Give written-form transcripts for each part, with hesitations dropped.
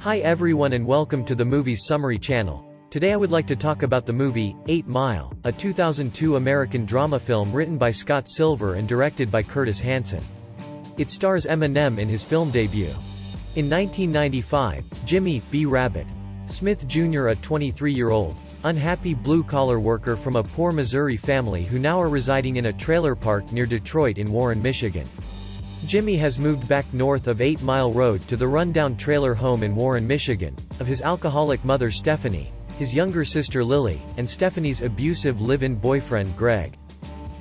Hi everyone and welcome to the Movies Summary channel. Today I would like to talk about the movie, 8 Mile, a 2002 American drama film written by Scott Silver and directed by Curtis Hanson. It stars Eminem in his film debut. In 1995, Jimmy B. Rabbit Smith Jr., a 23-year-old, unhappy blue-collar worker from a poor Missouri family who now are residing in a trailer park near Detroit in Warren, Michigan. Jimmy has moved back north of 8 Mile Road to the rundown trailer home in Warren, Michigan, of his alcoholic mother Stephanie, his younger sister Lily, and Stephanie's abusive live-in boyfriend Greg.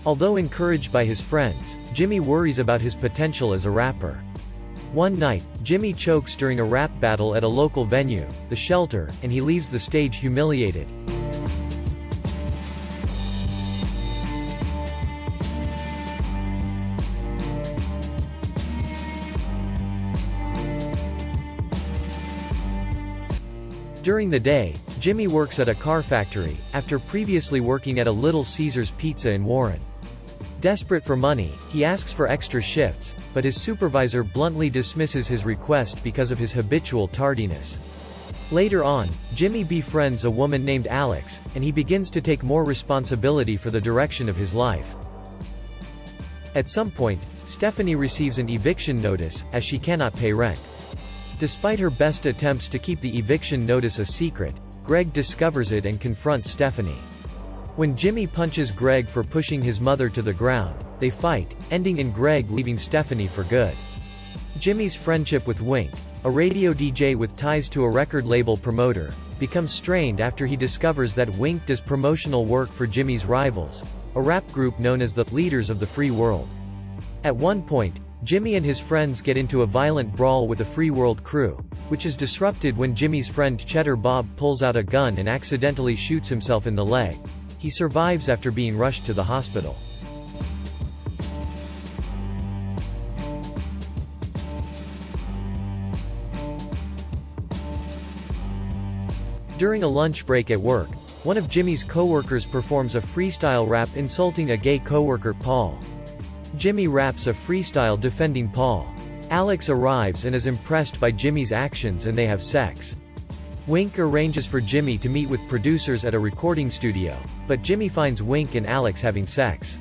Although encouraged by his friends, Jimmy worries about his potential as a rapper. One night, Jimmy chokes during a rap battle at a local venue, The Shelter, and he leaves the stage humiliated. During the day, Jimmy works at a car factory, after previously working at a Little Caesars Pizza in Warren. Desperate for money, he asks for extra shifts, but his supervisor bluntly dismisses his request because of his habitual tardiness. Later on, Jimmy befriends a woman named Alex, and he begins to take more responsibility for the direction of his life. At some point, Stephanie receives an eviction notice, as she cannot pay rent. Despite her best attempts to keep the eviction notice a secret, Greg discovers it and confronts Stephanie. When Jimmy punches Greg for pushing his mother to the ground, they fight, ending in Greg leaving Stephanie for good. Jimmy's friendship with Wink, a radio DJ with ties to a record label promoter, becomes strained after he discovers that Wink does promotional work for Jimmy's rivals, a rap group known as the Leaders of the Free World. At one point, Jimmy and his friends get into a violent brawl with the Free World crew, which is disrupted when Jimmy's friend Cheddar Bob pulls out a gun and accidentally shoots himself in the leg. He survives after being rushed to the hospital. During a lunch break at work, one of Jimmy's co-workers performs a freestyle rap insulting a gay co-worker Paul. Jimmy raps a freestyle defending Paul. Alex arrives and is impressed by Jimmy's actions and they have sex. Wink arranges for Jimmy to meet with producers at a recording studio, but Jimmy finds Wink and Alex having sex.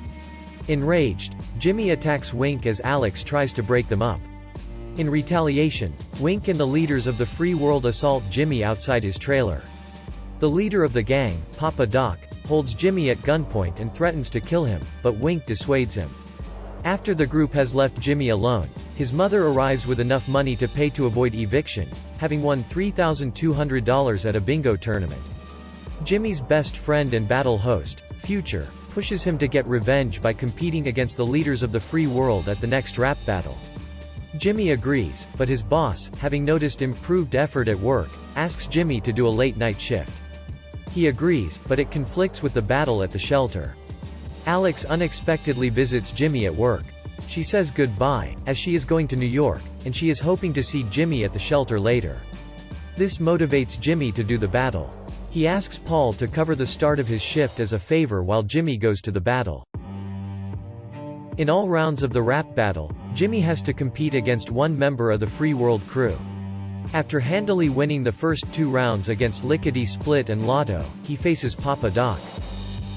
Enraged, Jimmy attacks Wink as Alex tries to break them up. In retaliation, Wink and the Leaders of the Free World assault Jimmy outside his trailer. The leader of the gang, Papa Doc, holds Jimmy at gunpoint and threatens to kill him, but Wink dissuades him. After the group has left Jimmy alone, his mother arrives with enough money to pay to avoid eviction, having won $3,200 at a bingo tournament. Jimmy's best friend and battle host, Future, pushes him to get revenge by competing against the Leaders of the Free World at the next rap battle. Jimmy agrees, but his boss, having noticed improved effort at work, asks Jimmy to do a late-night shift. He agrees, but it conflicts with the battle at the shelter. Alex unexpectedly visits Jimmy at work. She says goodbye, as she is going to New York, and she is hoping to see Jimmy at the shelter later. This motivates Jimmy to do the battle. He asks Paul to cover the start of his shift as a favor while Jimmy goes to the battle. In all rounds of the rap battle, Jimmy has to compete against one member of the Free World crew. After handily winning the first two rounds against Lickety Split and Lotto, he faces Papa Doc.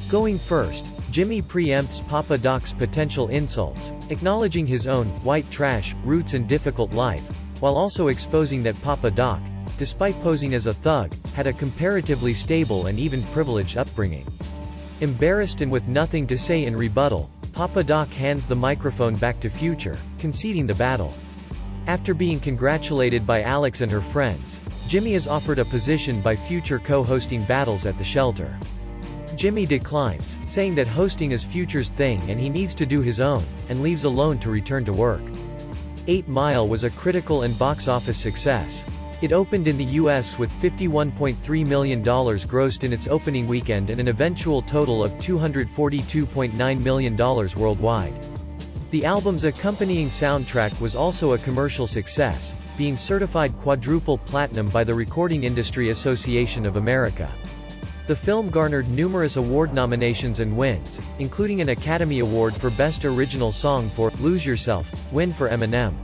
Going first, Jimmy preempts Papa Doc's potential insults, acknowledging his own white trash roots and difficult life, while also exposing that Papa Doc, despite posing as a thug, had a comparatively stable and even privileged upbringing. Embarrassed and with nothing to say in rebuttal, Papa Doc hands the microphone back to Future, conceding the battle. After being congratulated by Alex and her friends, Jimmy is offered a position by Future co-hosting battles at the shelter. Jimmy declines, saying that hosting is Future's thing and he needs to do his own, and leaves alone to return to work. 8 Mile was a critical and box office success. It opened in the US with $51.3 million grossed in its opening weekend and an eventual total of $242.9 million worldwide. The album's accompanying soundtrack was also a commercial success, being certified quadruple platinum by the Recording Industry Association of America. The film garnered numerous award nominations and wins, including an Academy Award for Best Original Song for "Lose Yourself," win for Eminem.